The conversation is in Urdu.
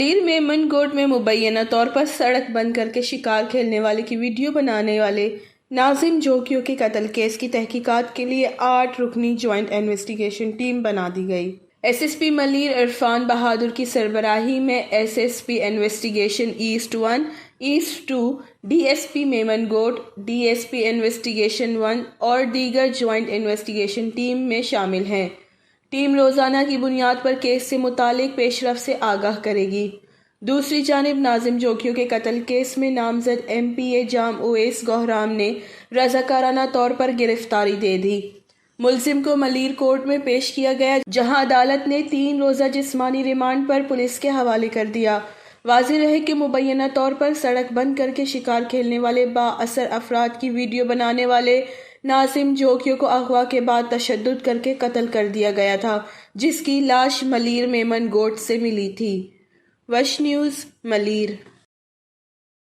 ملیر میمن گوٹ میں مبینہ طور پر سڑک بند کر کے شکار کھیلنے والے کی ویڈیو بنانے والے ناظم جوکیو کے قتل کیس کی تحقیقات کے لیے 8 رکنی جوائنٹ انویسٹیگیشن ٹیم بنا دی گئی۔ S S P Malir Irfan Bahadur کی سربراہی میں S S P investigation east 1، east 2، D S P Memon Goth, D S P investigation 1 اور دیگر جوائنٹ انویسٹیگیشن ٹیم میں شامل ہیں۔ ٹیم روزانہ کی بنیاد پر کیس سے متعلق پیش رفت سے آگاہ کرے گی۔ دوسری جانب ناظم جوکیو کے قتل کیس میں نامزد ایم پی اے جام اویس گوہرام نے رضاکارانہ طور پر گرفتاری دے دی۔ ملزم کو ملیر کورٹ میں پیش کیا گیا جہاں عدالت نے 3 روزہ جسمانی ریمانڈ پر پولیس کے حوالے کر دیا۔ واضح رہے کہ مبینہ طور پر سڑک بند کر کے شکار کھیلنے والے بااثر افراد کی ویڈیو بنانے والے ناظم جوکیو کو اغوا کے بعد تشدد کر کے قتل کر دیا گیا تھا، جس کی لاش ملیر میمن گوٹ سے ملی تھی۔ وش نیوز، ملیر۔